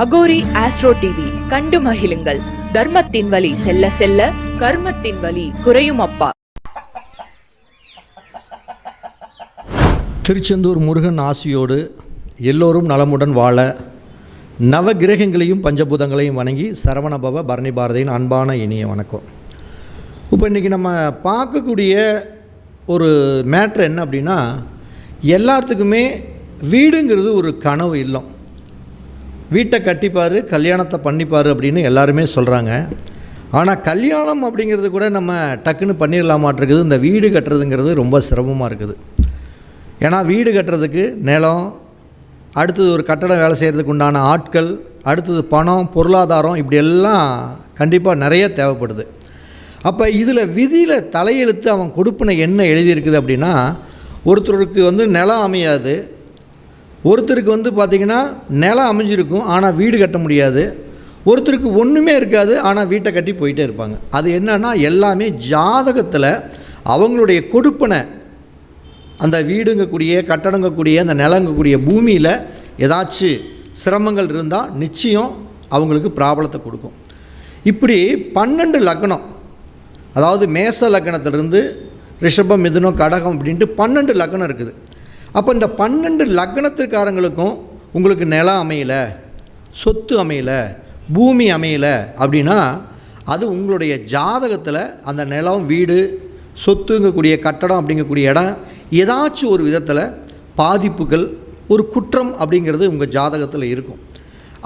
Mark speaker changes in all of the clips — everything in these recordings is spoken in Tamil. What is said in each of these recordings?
Speaker 1: அகோரி ஆஸ்ட்ரோ டிவி கண்டு மகிழுங்கள். தர்மத்தின் வழி செல்ல செல்ல கர்மத்தின் வழி குறையும் அப்பா.
Speaker 2: திருச்செந்தூர் முருகன் ஆசியோடு எல்லோரும் நலமுடன் வாழ நவ கிரகங்களையும் பஞ்சபூதங்களையும் வணங்கி சரவணபவ பரணி பாரதியின் அன்பான இனிய வணக்கம். இப்போ இன்றைக்கி நம்ம பார்க்கக்கூடிய ஒரு மேட்ரு என்ன அப்படின்னா, எல்லாத்துக்குமே வீடுங்கிறது ஒரு கனவு இல்லம். வீட்டை கட்டிப்பார், கல்யாணத்தை பண்ணிப்பார் அப்படின்னு எல்லாருமே சொல்கிறாங்க. ஆனால் கல்யாணம் அப்படிங்கிறது கூட நம்ம டக்குன்னு பண்ணிடலாமாட்டிருக்குது. இந்த வீடு கட்டுறதுங்கிறது ரொம்ப சிரமமாக இருக்குது. ஏன்னா வீடு கட்டுறதுக்கு நிலம், அடுத்தது ஒரு கட்டடம் வேலை செய்கிறதுக்கு உண்டான ஆட்கள், அடுத்தது பணம், பொருளாதாரம், இப்படி எல்லாம் கண்டிப்பாக நிறைய தேவைப்படுது. அப்போ இதில் விதியில் தலையெழுத்து அவன் கொடுப்பின என்ன எழுதியிருக்குது அப்படின்னா, ஒருத்தருக்கு நிலம் அமையாது, ஒருத்தருக்கு பார்த்திங்கன்னா நிலம் அமைஞ்சிருக்கும் ஆனால் வீடு கட்ட முடியாது, ஒருத்தருக்கு ஒன்றுமே இருக்காது ஆனால் வீட்டை கட்டி போயிட்டே இருப்பாங்க. அது என்னன்னா எல்லாமே ஜாதகத்தில் அவங்களுடைய கொடுப்பனை, அந்த வீடுங்கக்கூடிய கட்டடங்கக்கூடிய அந்த நிலங்கக்கூடிய பூமியில் ஏதாச்சும் சிரமங்கள் இருந்தால் நிச்சயம் அவங்களுக்கு ப்ராப்ளத்தை கொடுக்கும். இப்படி 12 லக்னம், அதாவது மேச லக்னத்திலிருந்து ரிஷபம், மிதுனம், கடகம் அப்படின்ட்டு 12 லக்னம் இருக்குது. அப்போ இந்த 12 லக்னத்துக்காரங்களுக்கும் உங்களுக்கு நிலம் அமையலை, சொத்து அமையலை, பூமி அமையலை அப்படின்னா அது உங்களுடைய ஜாதகத்தில் அந்த நிலம், வீடு, சொத்துங்கக்கூடிய கட்டடம் அப்படிங்கக்கூடிய இடம் ஏதாச்சும் ஒரு விதத்தில் பாதிப்புகள், ஒரு குற்றம் அப்படிங்கிறது உங்கள் ஜாதகத்தில் இருக்கும்.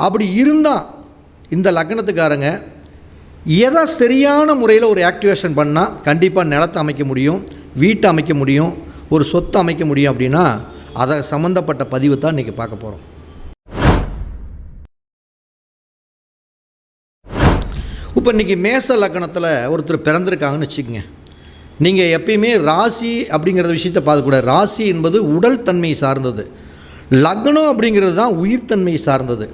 Speaker 2: அப்படி இருந்தால் இந்த லக்னத்துக்காரங்க எதை சரியான முறையில் ஒரு ஆக்டிவேஷன் பண்ணால் கண்டிப்பாக நிலத்தை அமைக்க முடியும், வீட்டை அமைக்க முடியும், ஒரு சொத்து அமைக்க முடியும் அப்படின்னா அதை சம்மந்தப்பட்ட பதிவு தான் இன்றைக்கி பார்க்க போகிறோம். இப்போ இன்றைக்கி மேச லக்னத்தில் ஒருத்தர் பிறந்திருக்காங்கன்னு வச்சுக்கோங்க. நீங்கள் எப்பயுமே ராசி அப்படிங்கிற விஷயத்தை பார்க்கக்கூடாது. ராசி என்பது உடல் தன்மை சார்ந்தது, லக்னம் அப்படிங்கிறது தான் உயிர்த்தன்மை சார்ந்தது.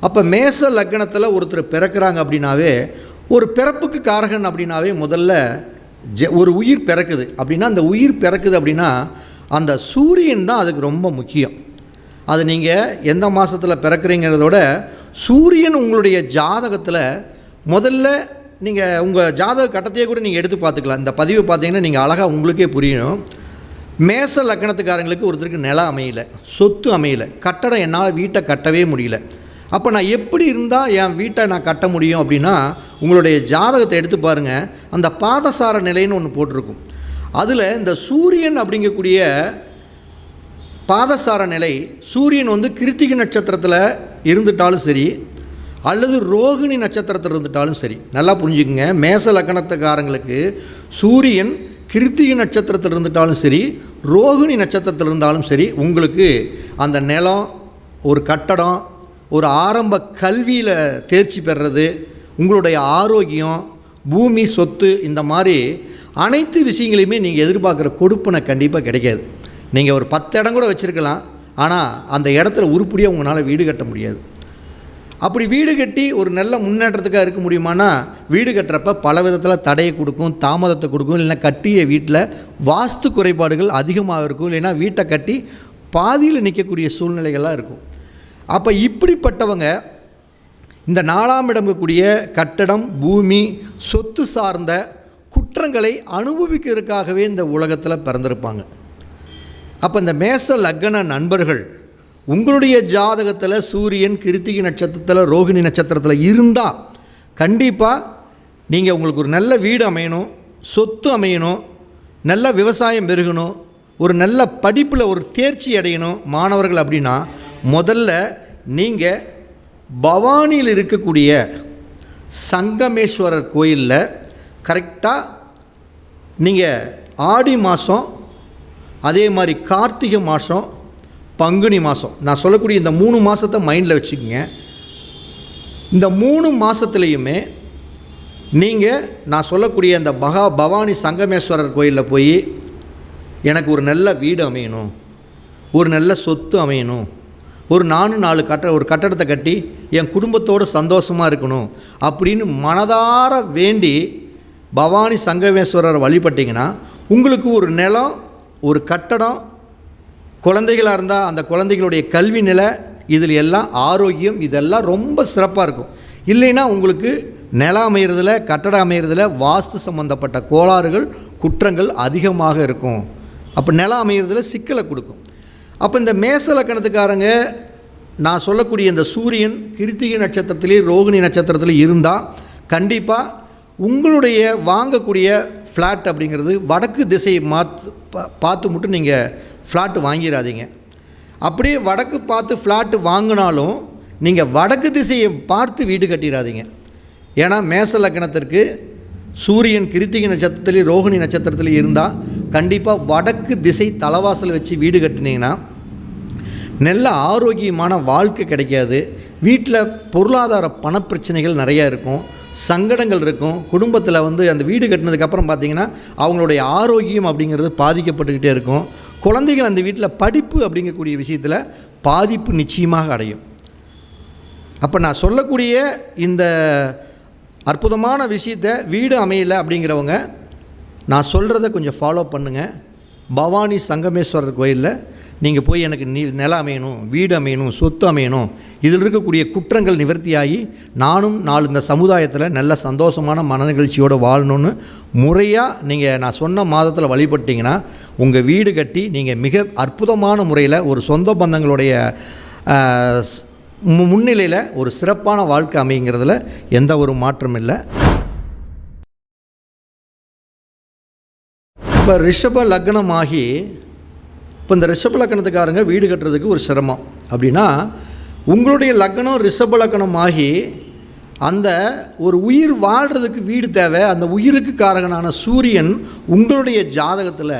Speaker 2: அப்போ மேச லக்னத்தில் ஒருத்தர் பிறக்கிறாங்க அப்படின்னாவே, ஒரு பிறப்புக்கு காரகன் அப்படின்னாவே முதல்ல ஒரு உயிர் பிறக்குது அப்படின்னா, அந்த உயிர் பிறக்குது அப்படின்னா அந்த சூரியன் தான் அதுக்கு ரொம்ப முக்கியம். அது நீங்கள் எந்த மாதத்தில் பிறக்கிறீங்கிறதோட சூரியன் உங்களுடைய ஜாதகத்தில் முதல்ல நீங்கள் உங்கள் ஜாதக கட்டத்தையே கூட நீங்கள் எடுத்து பார்த்துக்கலாம். இந்த பதிவு பார்த்தீங்கன்னா நீங்கள் அழகாக உங்களுக்கே புரியணும். மேச லக்னத்துக்காரங்களுக்கு ஒருத்தருக்கு நிலம் அமையலை, சொத்து அமையலை, கட்டடம் என்னால் வீட்டை கட்டவே முடியல. அப்போ நான் எப்படி இருந்தால் என் வீட்டை நான் கட்ட முடியும் அப்படின்னா, உங்களுடைய ஜாதகத்தை எடுத்து பாருங்கள். அந்த பாதசார நிலைன்னு ஒன்று போட்டிருக்கும். அதில் இந்த சூரியன் அப்படிங்கக்கூடிய பாதசார நிலை, சூரியன் கிருத்திகை நட்சத்திரத்தில் இருந்துட்டாலும் சரி, அல்லது ரோகிணி நட்சத்திரத்தில் இருந்துட்டாலும் சரி. நல்லா புரிஞ்சுக்குங்க, மேச லக்னத்துக்காரங்களுக்கு சூரியன் கிருத்திகை நட்சத்திரத்தில் இருந்துட்டாலும் சரி, ரோகிணி நட்சத்திரத்தில் இருந்தாலும் சரி, உங்களுக்கு அந்த நிலம், ஒரு கட்டடம், ஒரு ஆரம்ப கல்வியில் தேர்ச்சி பெறுறது, உங்களுடைய ஆரோக்கியம், பூமி, சொத்து, இந்த மாதிரி அனைத்து விஷயங்களையுமே நீங்கள் எதிர்பார்க்குற கொடுப்பனை கண்டிப்பாக கிடைக்காது. நீங்கள் ஒரு 10 இடம் கூட வச்சுருக்கலாம், ஆனால் அந்த இடத்துல உருப்படியாக உங்களால் வீடு கட்ட முடியாது. அப்படி வீடு கட்டி ஒரு நல்ல முன்னேற்றத்துக்காக இருக்க முடியுமானா, வீடு கட்டுறப்ப பல விதத்தில் தடையை கொடுக்கும், தாமதத்தை கொடுக்கும். இல்லைன்னா கட்டிய வீட்டில் வாஸ்து குறைபாடுகள் அதிகமாக இருக்கும், இல்லைன்னா வீட்டை கட்டி பாதியில் நிற்கக்கூடிய சூழ்நிலைகள்லாம் இருக்கும். அப்போ இப்படிப்பட்டவங்க இந்த 4ஆம் இடம் இருக்கக்கூடிய கட்டடம், பூமி, சொத்து சார்ந்த குற்றங்களை அனுபவிக்கிறதுக்காகவே இந்த உலகத்தில் பிறந்திருப்பாங்க. அப்போ இந்த மேச லக்ன நண்பர்கள் உங்களுடைய ஜாதகத்தில் சூரியன் கிருத்திகை நட்சத்திரத்தில், ரோகிணி நட்சத்திரத்தில் இருந்தால் கண்டிப்பாக நீங்கள் உங்களுக்கு ஒரு நல்ல வீடு அமையணும், சொத்து அமையணும், நல்ல விவசாயம் பெருகணும், ஒரு நல்ல படிப்பில் ஒரு தேர்ச்சி அடையணும் மாணவர்கள் அப்படின்னா, முதல்ல நீங்கள் பவானியில் இருக்கக்கூடிய சங்கமேஸ்வரர் கோயிலில் கரெக்டாக நீங்கள் ஆடி மாதம், அதே மாதிரி கார்த்திகை மாதம், பங்குனி மாதம், நான் சொல்லக்கூடிய இந்த 3 மாதத்தை மைண்டில் வச்சுக்கோங்க. இந்த 3 மாதத்துலேயுமே நீங்கள் நான் சொல்லக்கூடிய அந்த பவானி சங்கமேஸ்வரர் கோயிலில் போய் எனக்கு ஒரு நல்ல வீடு அமையணும், ஒரு நல்ல சொத்து அமையணும், ஒரு 4 ஒரு கட்டடத்தை கட்டி என் குடும்பத்தோடு சந்தோஷமாக இருக்கணும் அப்படின்னு மனதார வேண்டி பவானி சங்கமேஸ்வரரை வழிபட்டிங்கன்னா உங்களுக்கு ஒரு நிலம், ஒரு கட்டடம், குழந்தைகளாக இருந்தால் அந்த குழந்தைகளுடைய கல்வி நிலை, இதில் எல்லாம் ஆரோக்கியம் இதெல்லாம் ரொம்ப சிறப்பாக இருக்கும். இல்லைன்னா உங்களுக்கு நிலம் அமைகிறதுல, கட்டடம் அமைகிறதுல வாஸ்து சம்பந்தப்பட்ட கோளாறுகள், குற்றங்கள் அதிகமாக இருக்கும். அப்போ நிலம் அமைகிறதுல சிக்கலை கொடுக்கும். அப்போ இந்த மேச லக்கணத்துக்காரங்க நான் சொல்லக்கூடிய இந்த சூரியன் கிருத்திகை நட்சத்திரத்திலே ரோகிணி நட்சத்திரத்தில் இருந்தால் கண்டிப்பாக உங்களுடைய வாங்கக்கூடிய ஃப்ளாட் அப்படிங்கிறது வடக்கு திசையை பார்த்து மட்டும் நீங்கள் ஃப்ளாட்டு வாங்கிடாதீங்க. அப்படியே வடக்கு பார்த்து ஃப்ளாட்டு வாங்கினாலும் நீங்கள் வடக்கு திசையை பார்த்து வீடு கட்டிடாதீங்க. ஏன்னா மேச லக்கணத்திற்கு சூரியன் கிருத்திகை நட்சத்திரத்தில் ரோகிணி நட்சத்திரத்தில் இருந்தால் கண்டிப்பாக வடக்கு திசை தலைவாசல் வச்சு வீடு கட்டினீங்கன்னா நல்ல ஆரோக்கியமான வாழ்க்கை கிடைக்காது. வீட்டில் பொருளாதார பணப்பிரச்சனைகள் நிறையா இருக்கும், சங்கடங்கள் இருக்கும். குடும்பத்தில் அந்த வீடு கட்டினதுக்கப்புறம் பார்த்திங்கன்னா அவங்களுடைய ஆரோக்கியம் அப்படிங்கிறது பாதிக்கப்பட்டுக்கிட்டே இருக்கும். குழந்தைகள் அந்த வீட்டில் படிப்பு அப்படிங்கக்கூடிய விஷயத்தில் பாதிப்பு நிச்சயமாக அடையும். அப்போ நான் சொல்லக்கூடிய இந்த அற்புதமான விஷயத்தை வீடு அமையலை அப்படிங்கிறவங்க நான் சொல்கிறத கொஞ்சம் ஃபாலோ பண்ணுங்கள். பவானி சங்கமேஸ்வரர் கோயிலில் நீங்கள் போய் எனக்கு நிலம் அமையணும், வீடு அமையணும், சொத்து அமையணும், இதில் இருக்கக்கூடிய குற்றங்கள் நிவர்த்தியாகி நானும் இந்த சமுதாயத்தில் நல்ல சந்தோஷமான மனநிகழ்ச்சியோடு வாழணும்னு முறையாக நீங்கள் நான் சொன்ன மாதத்தில் வழிபட்டிங்கன்னா உங்கள் வீடு கட்டி நீங்கள் மிக அற்புதமான முறையில் ஒரு சொந்த பந்தங்களுடைய முன்னிலையில் ஒரு சிறப்பான வாழ்க்கை அமைங்கிறதுல எந்த ஒரு மாற்றம் இல்லை. இப்போ ரிஷப லக்னமாகி இப்போ இந்த ரிஷப லக்கணத்துக்காரங்க வீடு கட்டுறதுக்கு ஒரு சிரமம் அப்படின்னா உங்களுடைய லக்னம் ரிஷப லக்கணமாகி அந்த ஒரு உயிர் வாழ்கிறதுக்கு வீடு தேவை. அந்த உயிருக்கு காரகனான சூரியன் உங்களுடைய ஜாதகத்தில்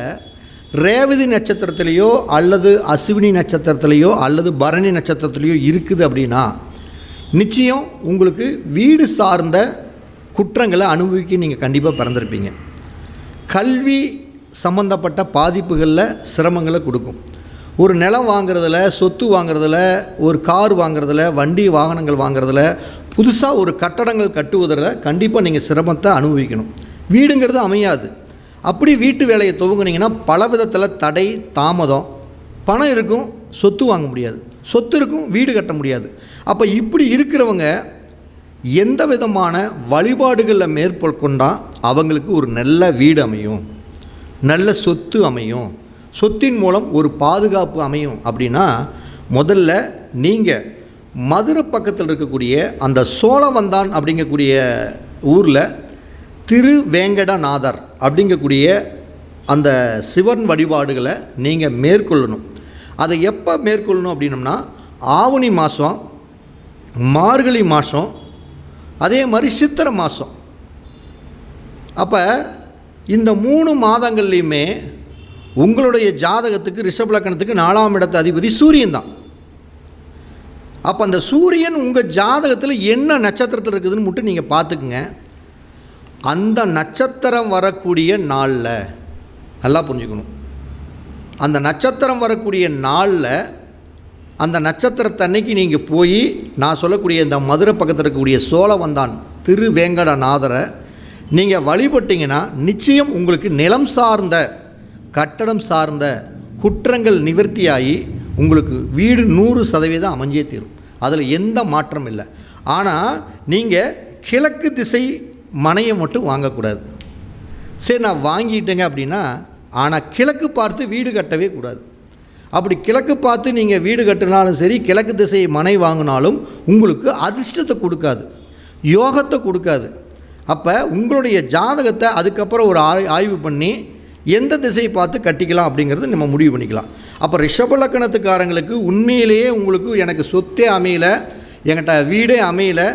Speaker 2: ரேவதி நட்சத்திரத்திலேயோ அல்லது அஸ்வினி நட்சத்திரத்திலேயோ அல்லது பரணி நட்சத்திரத்திலேயோ இருக்குது அப்படின்னா நிச்சயம் உங்களுக்கு வீடு சார்ந்த குற்றங்களை அனுபவிக்க நீங்கள் கண்டிப்பாக பிறந்திருப்பீங்க. கல்வி சம்பந்தப்பட்ட பாதிப்புகளில் சிரமங்களை கொடுக்கும். ஒரு நிலம் வாங்குறதுல, சொத்து வாங்குறதுல, ஒரு கார் வாங்குறதுல, வண்டி வாகனங்கள் வாங்குறதுல, புதுசாக ஒரு கட்டடங்கள் கட்டுவதில் கண்டிப்பாக நீங்கள் சிரமத்தை அனுபவிக்கணும். வீடுங்கிறது அமையாது. அப்படி வீட்டு வேலையை துவங்குனீங்கன்னா பல விதத்தில் தடை, தாமதம். பணம் இருக்கும், சொத்து வாங்க முடியாது, சொத்து இருக்கும், வீடு கட்ட முடியாது. அப்போ இப்படி இருக்கிறவங்க எந்த விதமான வழிபாடுகளில் மேற்கொண்டால் அவங்களுக்கு ஒரு நல்ல வீடு அமையும், நல்ல சொத்து அமையும், சொத்தின் மூலம் ஒரு பாதுகாப்பு அமையும் அப்படின்னா முதல்ல நீங்கள் மதுரை பக்கத்தில் இருக்கக்கூடிய அந்த சோழவந்தான் அப்படிங்கக்கூடிய ஊரில் திருவேங்கடநாதர் அப்படிங்கக்கூடிய அந்த சிவன் வழிபாடுகளை நீங்கள் மேற்கொள்ளணும். அதை எப்போ மேற்கொள்ளணும் அப்படின்னம்னா ஆவணி மாதம், மார்கழி மாதம், அதே மாதிரி சித்திரை மாதம். அப்போ இந்த 3 மாதங்கள்லையுமே உங்களுடைய ஜாதகத்துக்கு ரிஷப லக்கணத்துக்கு 4ஆம் இடத்து அதிபதி சூரியன் தான். அப்போ அந்த சூரியன் உங்கள் ஜாதகத்தில் என்ன நட்சத்திரத்தில் இருக்குதுன்னு மட்டும் நீங்கள் பார்த்துக்குங்க. அந்த நட்சத்திரம் வரக்கூடிய நாளில் நல்லா புரிஞ்சுக்கணும். அந்த நட்சத்திரம் வரக்கூடிய நாளில் அந்த நட்சத்திரத்தன்னைக்கு நீங்கள் போய் நான் சொல்லக்கூடிய இந்த மதுரை பக்கத்தில் இருக்கக்கூடிய சோழவந்தான் திருவேங்கடநாதரை நீங்கள் வழிபட்டிங்கன்னா நிச்சயம் உங்களுக்கு நிலம் சார்ந்த, கட்டடம் சார்ந்த குற்றங்கள் நிவர்த்தியாகி உங்களுக்கு வீடு 100% அமைஞ்சே தீரும். அதில் எந்த மாற்றம் இல்லை. ஆனால் நீங்கள் கிழக்கு திசை மனையை மட்டும் வாங்கக்கூடாது. சரி, நான் வாங்கிட்டேங்க அப்படின்னா, ஆனால் கிழக்கு பார்த்து வீடு கட்டவே கூடாது. அப்படி கிழக்கு பார்த்து நீங்கள் வீடு கட்டினாலும் சரி, கிழக்கு திசை மனை வாங்கினாலும் உங்களுக்கு அதிர்ஷ்டத்தை கொடுக்காது, யோகத்தை கொடுக்காது. அப்போ உங்களுடைய ஜாதகத்தை அதுக்கப்புறம் ஒரு ஆய்வு பண்ணி எந்த திசையை பார்த்து கட்டிக்கலாம் அப்படிங்கிறது நம்ம முடிவு பண்ணிக்கலாம். அப்போ ரிஷப லக்கணத்துக்காரங்களுக்கு உண்மையிலேயே உங்களுக்கு எனக்கு சொத்தே அமையலை, என்கிட்ட வீடே அமையலை,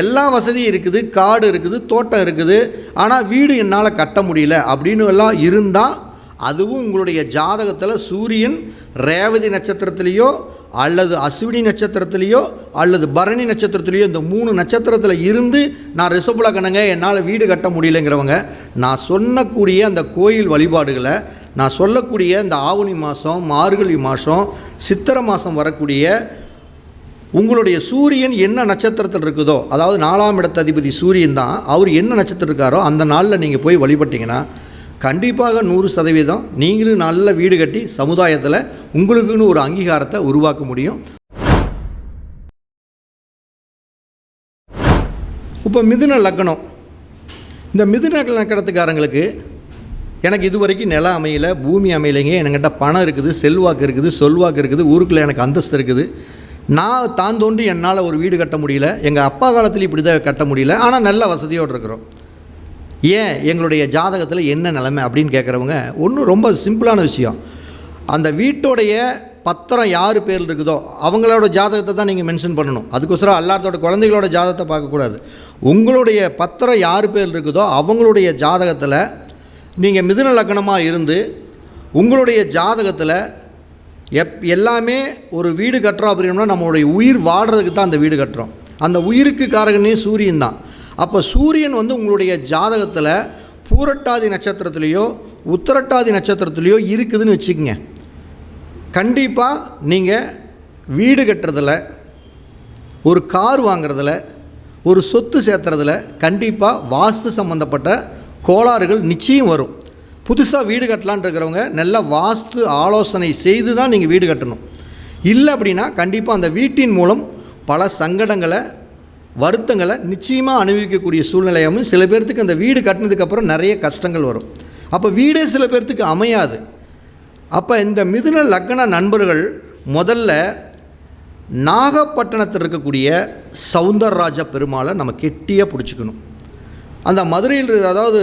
Speaker 2: எல்லா வசதியும் இருக்குது, காடு இருக்குது, தோட்டம் இருக்குது, ஆனால் வீடு என்னால் கட்ட முடியல அப்படின்னு எல்லாம் இருந்தால் அதுவும் உங்களுடைய ஜாதகத்தில் சூரியன் ரேவதி நட்சத்திரத்திலேயோ அல்லது அஸ்வினி நட்சத்திரத்திலேயோ அல்லது பரணி நட்சத்திரத்திலேயோ இந்த 3 நட்சத்திரத்தில் இருந்து நான் ரிஷப லக்கணங்க என்னால் வீடு கட்ட முடியலைங்கிறவங்க நான் சொல்லக்கூடிய அந்த கோயில் வழிபாடுகளை, நான் சொல்லக்கூடிய இந்த ஆவணி மாதம், மார்கழி மாதம், சித்திரை மாதம் வரக்கூடிய உங்களுடைய சூரியன் என்ன நட்சத்திரத்தில் இருக்குதோ, அதாவது 4ஆம் இடத்து அதிபதி சூரியன் தான், அவர் என்ன நட்சத்திரம் இருக்காரோ அந்த நாளில் நீங்கள் போய் வழிபட்டிங்கன்னா கண்டிப்பாக 100% நீங்களும் நல்ல வீடு கட்டி சமுதாயத்தில் உங்களுக்குன்னு ஒரு அங்கீகாரத்தை உருவாக்க முடியும். இப்போ மிதுன லக்னம், இந்த மிதுன லக்கணத்துக்காரங்களுக்கு எனக்கு இது வரைக்கும் நிலம் அமையலை, பூமி அமையலைங்க, என்கிட்ட பணம் இருக்குது, செல்வாக்கு இருக்குது, சொல்வாக்கு இருக்குது, ஊருக்குள்ளே எனக்கு அந்தஸ்து இருக்குது, நான் தான் தோண்டி என்னால் ஒரு வீடு கட்ட முடியல, எங்கள் அப்பா காலத்தில் இப்படி தான் கட்ட முடியல, ஆனால் நல்ல வசதியோடு இருக்கிறோம், ஏன் எங்களுடைய ஜாதகத்தில் என்ன நிலைமை அப்படின்னு கேட்குறவங்க ஒன்றும் ரொம்ப சிம்பிளான விஷயம். அந்த வீட்டோடைய பத்திரம் யார் பேரில் இருக்குதோ அவங்களோட ஜாதகத்தை தான் நீங்கள் மென்ஷன் பண்ணணும். அதுக்கோசரம் எல்லாத்தோட குழந்தைகளோட ஜாதகத்தை பார்க்கக்கூடாது. உங்களுடைய பத்திரம் யார் பேரில் இருக்குதோ அவங்களுடைய ஜாதகத்தில் நீங்கள் மிதுன லக்னமாக இருந்து உங்களுடைய ஜாதகத்தில் எல்லாமே ஒரு வீடு கட்டுறோம் அப்படின்னா நம்மளுடைய உயிர் வாடுறதுக்கு தான் அந்த வீடு கட்டுறோம். அந்த உயிருக்கு காரகனே சூரியன் தான். அப்போ சூரியன் உங்களுடைய ஜாதகத்தில் பூரட்டாதி நட்சத்திரத்துலேயோ உத்திரட்டாதி நட்சத்திரத்துலேயோ இருக்குதுன்னு வச்சுக்கோங்க, கண்டிப்பாக நீங்கள் வீடு கட்டுறதில், ஒரு கார் வாங்கிறதுல, ஒரு சொத்து சேர்த்துறதுல கண்டிப்பாக வாஸ்து சம்மந்தப்பட்ட கோளாறுகள் நிச்சயம் வரும். புதுசாக வீடு கட்டலான் இருக்கிறவங்க நல்ல வாஸ்து ஆலோசனை செய்து தான் நீங்கள் வீடு கட்டணும். இல்லை அப்படின்னா கண்டிப்பாக அந்த வீட்டின் மூலம் பல சங்கடங்களை, வருத்தங்களை நிச்சயமாக அனுபவிக்கக்கூடிய சூழ்நிலையாகவும், சில பேர்த்துக்கு அந்த வீடு கட்டினதுக்கப்புறம் நிறைய கஷ்டங்கள் வரும். அப்போ வீடே சில பேர்த்துக்கு அமையாது. அப்போ இந்த மிதுன லக்ன நண்பர்கள் முதல்ல நாகப்பட்டினத்தில் இருக்கக்கூடிய சௌந்தரராஜ பெருமாளை நம்ம கெட்டியாக பிடிச்சிக்கணும். அந்த மதுரையில், அதாவது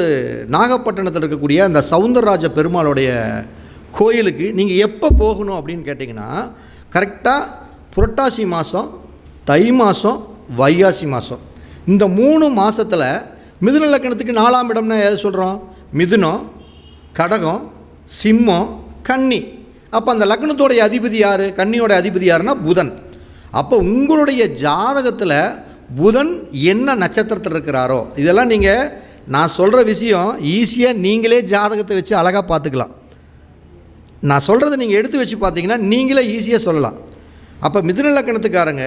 Speaker 2: நாகப்பட்டினத்தில் இருக்கக்கூடிய அந்த சௌந்தரராஜ பெருமாளுடைய கோயிலுக்கு நீங்கள் எப்போ போகணும் அப்படின்னு கேட்டிங்கன்னா, கரெக்டாக புரட்டாசி மாதம், தை மாதம், வைகாசி மாதம், இந்த 3 மாதத்தில் மிதுன லக்னத்துக்கு 4ஆம் இடம்னா எது சொல்கிறோம்? மிதுனம், கடகம், சிம்மம், கன்னி. அப்போ அந்த லக்னத்தோடைய அதிபதி யார்? கன்னியோட அதிபதி யாருன்னா புதன். அப்போ உங்களுடைய ஜாதகத்தில் புதன் என்ன நட்சத்திரத்தில் இருக்கிறாரோ, இதெல்லாம் நீங்கள் நான் சொல்கிற விஷயம் ஈஸியாக நீங்களே ஜாதகத்தை வச்சு அழகாக பார்த்துக்கலாம். நான் சொல்கிறத நீங்கள் எடுத்து வச்சு பார்த்தீங்கன்னா நீங்களே ஈஸியாக சொல்லலாம். அப்போ மிதுன லக்னத்துக்காரங்க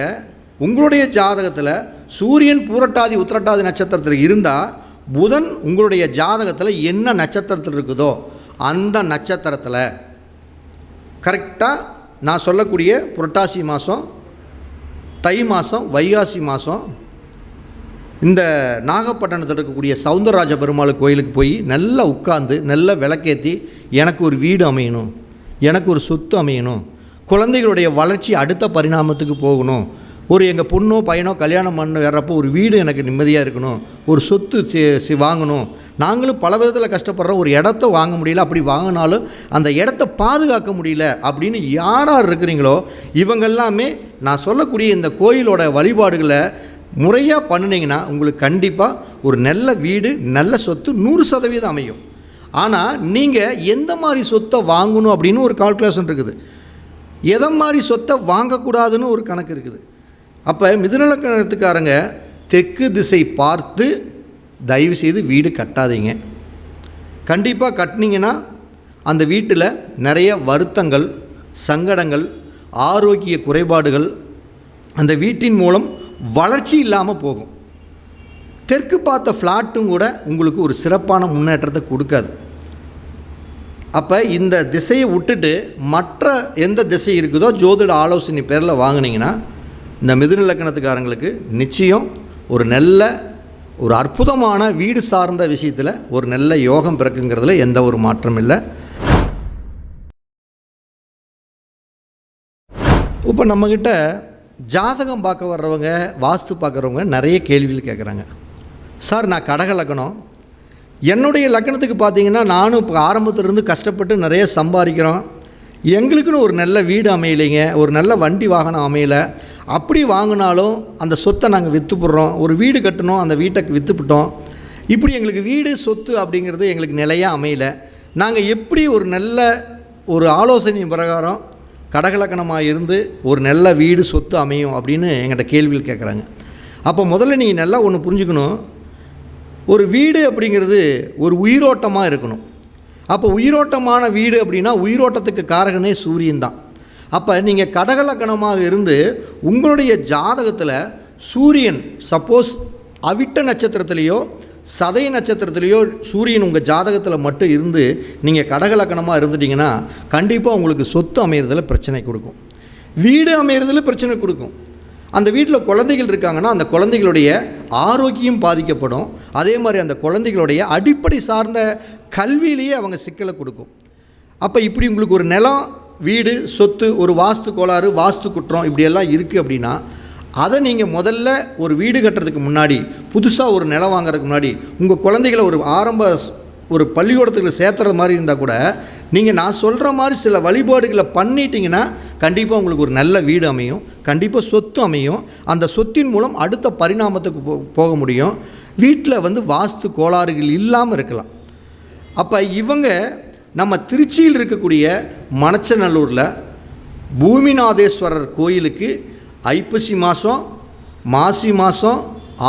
Speaker 2: உங்களுடைய ஜாதகத்தில் சூரியன் பூரட்டாதி உத்திரட்டாதி நட்சத்திரத்தில் இருந்தால், புதன் உங்களுடைய ஜாதகத்தில் என்ன நட்சத்திரத்தில் இருக்குதோ அந்த நட்சத்திரத்தில் கரெக்டாக நான் சொல்லக்கூடிய புரட்டாசி மாதம், தை மாதம், வைகாசி மாதம் இந்த நாகப்பட்டினத்தில் இருக்கக்கூடிய சௌந்தரராஜ பெருமாள் கோயிலுக்கு போய் நல்லா உட்கார்ந்து நல்லா விளக்கேற்றி, எனக்கு ஒரு வீடு அமையணும், எனக்கு ஒரு சொத்து அமையணும், குழந்தைகளுடைய வளர்ச்சி அடுத்த பரிணாமத்துக்கு போகணும், ஒரு எங்கள் பொண்ணோ பையனோ கல்யாணம் பண்ண வர்றப்போ ஒரு வீடு எனக்கு நிம்மதியாக இருக்கணும், ஒரு சொத்து வாங்கணும், நாங்களும் பல விதத்தில் கஷ்டப்படுறோம், ஒரு இடத்த வாங்க முடியல, அப்படி வாங்கினாலும் அந்த இடத்த பாதுகாக்க முடியல அப்படின்னு யார் இருக்கிறீங்களோ இவங்கெல்லாமே நான் சொல்லக்கூடிய இந்த கோயிலோட வழிபாடுகளை முறையாக பண்ணினீங்கன்னா உங்களுக்கு கண்டிப்பாக ஒரு நல்ல வீடு, நல்ல சொத்து 100% அமையும். ஆனால் நீங்கள் எந்த மாதிரி சொத்தை வாங்கணும் அப்படின்னு ஒரு கால்குலேஷன் இருக்குது, எதை மாதிரி சொத்தை வாங்கக்கூடாதுன்னு ஒரு கணக்கு இருக்குது. அப்போ மிதுன லக்னத்துக்காரங்க தெற்கு திசை பார்த்து தயவு செய்து வீடு கட்டாதீங்க. கண்டிப்பாக கட்டினீங்கன்னா அந்த வீட்டில் நிறைய வருத்தங்கள், சங்கடங்கள், ஆரோக்கிய குறைபாடுகள், அந்த வீட்டின் மூலம் வளர்ச்சி இல்லாமல் போகும். தெற்கு பார்த்த ஃப்ளாட்டும் கூட உங்களுக்கு ஒரு சிறப்பான முன்னேற்றத்தை கொடுக்காது. அப்போ இந்த திசையை விட்டுட்டு மற்ற எந்த திசை இருக்குதோ ஜோதிட ஆலோசனை பேரில் வாங்கினீங்கன்னா இந்த மிதுன லக்னத்துக்காரங்களுக்கு நிச்சயம் ஒரு நல்ல, ஒரு அற்புதமான வீடு சார்ந்த விஷயத்தில் ஒரு நல்ல யோகம் பிறக்குங்கிறதுல எந்த ஒரு மாற்றம் இல்லை. இப்போ நம்மக்கிட்ட ஜாதகம் பார்க்க வர்றவங்க, வாஸ்து பார்க்குறவங்க நிறைய கேள்விகள் கேட்குறாங்க. சார், நான் கடக லக்னம், என்னுடைய லக்னத்துக்கு பார்த்தீங்கன்னா நானும் இப்போ ஆரம்பத்திலிருந்து கஷ்டப்பட்டு நிறைய சம்பாதிக்கிறோம், எங்களுக்குன்னு ஒரு நல்ல வீடு அமையலைங்க, ஒரு நல்ல வண்டி வாகனம் அமையலை, அப்படி வாங்கினாலும் அந்த சொத்தை நாங்கள் விற்றுப்புடுறோம், ஒரு வீடு கட்டணும் அந்த வீட்டை விற்றுப்பிட்டோம், இப்படி எங்களுக்கு வீடு சொத்து அப்படிங்கிறது எங்களுக்கு நிலையாக அமையலை, நாங்கள் எப்படி ஒரு நல்ல ஒரு ஆலோசனை பிரகாரம் கடகலக்கணமாக இருந்து ஒரு நல்ல வீடு சொத்து அமையும் அப்படின்னு எங்கிட்ட கேள்விகள் கேட்குறாங்க. அப்போ முதல்ல நீங்கள் நல்லா ஒன்று புரிஞ்சுக்கணும், ஒரு வீடு அப்படிங்கிறது ஒரு உயிரோட்டமாக இருக்கணும். அப்போ உயிரோட்டமான வீடு அப்படின்னா உயிரோட்டத்துக்கு காரகனே சூரியன் தான். அப்போ நீங்கள் கடகலக்கணமாக இருந்து உங்களுடைய ஜாதகத்தில் சூரியன் சப்போஸ் அவிட்ட நட்சத்திரத்துலேயோ சதய நட்சத்திரத்துலேயோ சூரியன் உங்கள் ஜாதகத்தில் மட்டும் இருந்து நீங்கள் கடகலக்கணமாக இருந்துட்டிங்கன்னா கண்டிப்பாக உங்களுக்கு சொத்து அமையிறதுல பிரச்சனை கொடுக்கும், வீடு அமையிறதுல பிரச்சனை கொடுக்கும். அந்த வீட்டில் குழந்தைகள் இருக்காங்கன்னா அந்த குழந்தைகளுடைய ஆரோக்கியம் பாதிக்கப்படும். அதே மாதிரி அந்த குழந்தைகளுடைய அடிப்படை சார்ந்த கல்வியிலேயே அவங்க சிக்கலை கொடுக்கும். அப்போ இப்படி உங்களுக்கு ஒரு நிலம், வீடு, சொத்து, ஒரு வாஸ்து கோளாறு, வாஸ்து குற்றம் இப்படியெல்லாம் இருக்குது அப்படின்னா அதை நீங்கள் முதல்ல ஒரு வீடு கட்டுறதுக்கு முன்னாடி, புதுசாக ஒரு நிலம் வாங்குறதுக்கு முன்னாடி உங்கள் குழந்தைகளை ஒரு பள்ளிக்கூடத்துக்கு சேர்த்துறது மாதிரி இருந்தால் கூட நீங்கள் நான் சொல்கிற மாதிரி சில வழிபாடுகளை பண்ணிட்டீங்கன்னா கண்டிப்பாக உங்களுக்கு ஒரு நல்ல வீடு அமையும், கண்டிப்பாக சொத்து அமையும். அந்த சொத்தின் மூலம் அடுத்த பரிணாமத்துக்கு போக முடியும். வீட்டில் வாஸ்து கோளாறுகள் இல்லாமல் இருக்கலாம். அப்போ இவங்க நம்ம திருச்சியில் இருக்கக்கூடிய மணச்சநல்லூரில் பூமிநாதேஸ்வரர் கோயிலுக்கு ஐப்பசி மாதம், மாசி மாதம்,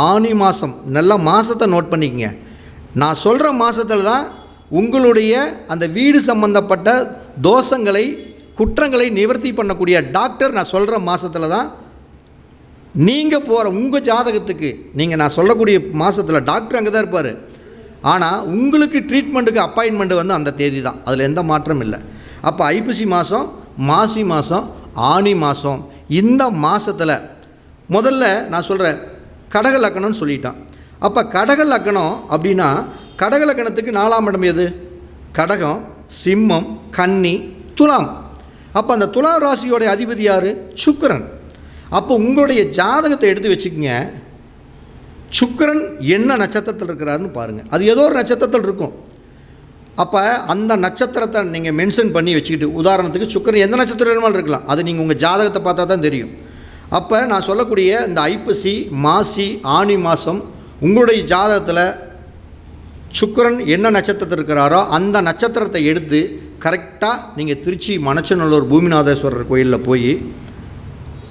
Speaker 2: ஆனி மாதம், நல்ல மாதத்தை நோட் பண்ணிக்கங்க. நான் சொல்கிற மாதத்தில் தான் உங்களுடைய அந்த வீடு சம்பந்தப்பட்ட தோஷங்களை, குற்றங்களை நிவர்த்தி பண்ணக்கூடிய டாக்டர் நான் சொல்கிற மாதத்தில் தான் நீங்கள் போகிற உங்கள் ஜாதகத்துக்கு நான் சொல்லக்கூடிய மாதத்தில் டாக்டர் அங்கே தான் இருப்பார். ஆனால் உங்களுக்கு ட்ரீட்மெண்ட்டுக்கு அப்பாயின்மெண்ட் அந்த தேதி தான், அதில் எந்த மாற்றம் இல்லை. அப்போ ஐப்பசி மாதம், மாசி மாதம், ஆனி மாதம், இந்த மாதத்தில் முதல்ல நான் சொல்கிறேன் கடக லக்கணம்னு சொல்லிட்டான். அப்போ கடக லக்கணம் அப்படின்னா கடக லக்கணத்துக்கு 4ஆம் இடம் எது? கடகம், சிம்மம், கன்னி, துலாம். அப்போ அந்த துலாம் ராசியோடைய அதிபதி யார்? சுக்கிரன். அப்போ உங்களுடைய ஜாதகத்தை எடுத்து வச்சுக்கோங்க. சுக்கிரன் என்ன நட்சத்திரத்தில் இருக்கிறாருன்னு பாருங்கள். அது ஏதோ ஒரு நட்சத்திரத்தில் இருக்கும். அப்போ அந்த நட்சத்திரத்தை நீங்கள் மென்ஷன் பண்ணி வச்சுக்கிட்டு, உதாரணத்துக்கு சுக்கிரன் எந்த நட்சத்திரம் இருக்கலாம், அது நீங்கள் உங்கள் ஜாதகத்தை பார்த்தா தான் தெரியும். அப்போ நான் சொல்லக்கூடிய இந்த ஐப்பசி, மாசி, ஆனி மாதம் உங்களுடைய ஜாதகத்தில் சுக்கிரன் என்ன நட்சத்திரத்தில் இருக்கிறாரோ அந்த நட்சத்திரத்தை எடுத்து கரெக்டாக நீங்கள் திருச்சி மணச்சநல்லூர் பூமிநாதேஸ்வரர் கோயிலில் போய்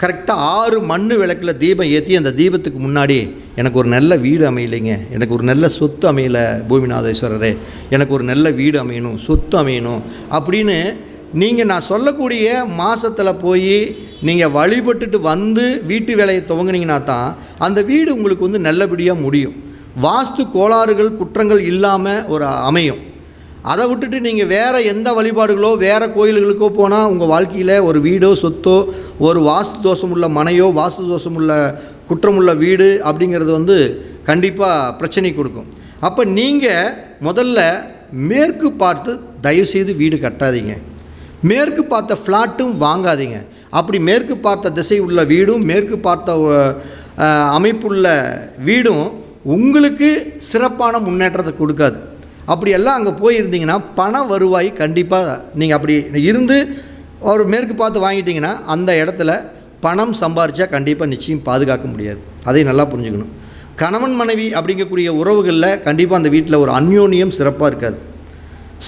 Speaker 2: கரெக்டாக 6 மண் விளக்கில் தீபம் ஏற்றி அந்த தீபத்துக்கு முன்னாடி எனக்கு ஒரு நல்ல வீடு அமையலைங்க, எனக்கு ஒரு நல்ல சொத்து அமையலை பூமிநாதேஸ்வரரே, எனக்கு ஒரு நல்ல வீடு அமையணும், சொத்து அமையணும் அப்படின்னு நீங்கள் நான் சொல்லக்கூடிய மாதத்தில் போய் நீங்கள் வழிபட்டுட்டு வீட்டு வேலையை துவங்கினீங்கன்னா தான் அந்த வீடு உங்களுக்கு நல்லபடியாக முடியும். வாஸ்து கோளாறுகள், குற்றங்கள் இல்லாமல் ஒரு அமையும். அதை விட்டுட்டு நீங்கள் வேறு எந்த வழிபாடுகளோ வேறு கோயில்களுக்கோ போனால் உங்கள் வாழ்க்கையில் ஒரு வீடோ, சொத்தோ, ஒரு வாஸ்து தோஷம் உள்ள மனையோ, வாஸ்து தோஷம் உள்ள குற்றமுள்ள வீடு அப்படிங்கிறது கண்டிப்பாக பிரச்சனை கொடுக்கும். அப்போ நீங்கள் முதல்ல மேற்கு பார்த்து தயவுசெய்து வீடு கட்டாதீங்க, மேற்கு பார்த்த ஃப்ளாட்டும் வாங்காதீங்க. அப்படி மேற்கு பார்த்த திசை உள்ள வீடும், மேற்கு பார்த்த அமைப்புள்ள வீடும் உங்களுக்கு சிறப்பான முன்னேற்றத்தை கொடுக்காது. அப்படியெல்லாம் அங்கே போயிருந்தீங்கன்னா பண வருவாய் கண்டிப்பாக நீங்கள் அப்படி இருந்து ஒரு மேற்கு பார்த்து வாங்கிட்டீங்கன்னா அந்த இடத்துல பணம் சம்பாரித்தா கண்டிப்பாக நிச்சயம் பாதுகாக்க முடியாது. அதை நல்லா புரிஞ்சுக்கணும். கணவன் மனைவி அப்படிங்கக்கூடிய உறவுகளில் கண்டிப்பாக அந்த வீட்டில் ஒரு அந்யோன்யம் சிறப்பாக இருக்காது.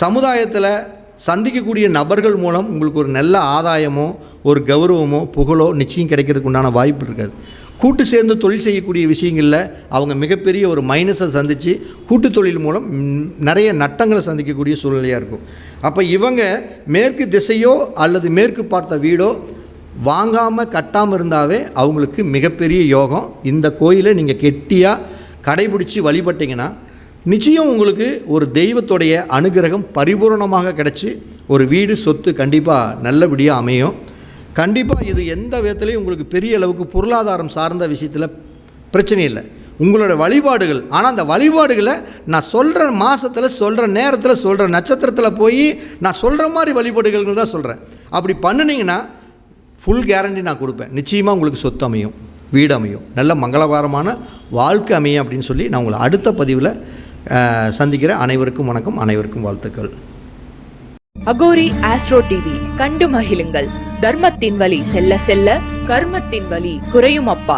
Speaker 2: சமுதாயத்தில் சந்திக்கக்கூடிய நபர்கள் மூலம் உங்களுக்கு ஒரு நல்ல ஆதாயமோ, ஒரு கௌரவமோ, புகழோ நிச்சயம் கிடைக்கிறதுக்கு உண்டான வாய்ப்பு இருக்காது. கூட்டு சேர்ந்து தொழில் செய்யக்கூடிய விஷயங்களில் அவங்க மிகப்பெரிய ஒரு மைனஸை சந்தித்து கூட்டு தொழில் மூலம் நிறைய நட்டங்களை சந்திக்கக்கூடிய சூழ்நிலையாக இருக்கும். அப்போ இவங்க மேற்கு திசையோ அல்லது மேற்கு பார்த்த வீடோ வாங்காமல் கட்டாமல் இருந்தாவே அவங்களுக்கு மிகப்பெரிய யோகம். இந்த கோயிலை நீங்கள் கெட்டியாக கடைபிடிச்சி வழிபட்டிங்கன்னா நிச்சயம் உங்களுக்கு ஒரு தெய்வத்துடைய அனுகிரகம் பரிபூர்ணமாக கிடச்சி ஒரு வீடு, சொத்து கண்டிப்பாக நல்லபடியாக அமையும். கண்டிப்பாக இது எந்த விதத்துலையும் உங்களுக்கு பெரிய அளவுக்கு பொருளாதாரம் சார்ந்த விஷயத்தில் பிரச்சனை இல்லை. உங்களோட வழிபாடுகள், ஆனால் அந்த வழிபாடுகளை நான் சொல்கிற மாதத்தில், சொல்கிற நேரத்தில், சொல்கிற நட்சத்திரத்தில் போய் நான் சொல்கிற மாதிரி வழிபாடுகள் தான் சொல்கிறேன். அப்படி பண்ணினீங்கன்னா ஃபுல் கேரண்டி நான் கொடுப்பேன். நிச்சயமாக உங்களுக்கு சொத்து அமையும், வீடு அமையும், நல்ல மங்களகரமான வாழ்க்கை அமையும் அப்படின்னு சொல்லி நான் உங்களை அடுத்த பதிவில் சந்திக்கிறேன். அனைவருக்கும் வணக்கம், அனைவருக்கும் வாழ்த்துக்கள்.
Speaker 1: அகோரி ஆஸ்ட்ரோ டிவி கண்டு மகிழுங்கள். தர்மத்தின் வழி செல்ல செல்ல கர்மத்தின் வழி குறையும் அப்பா.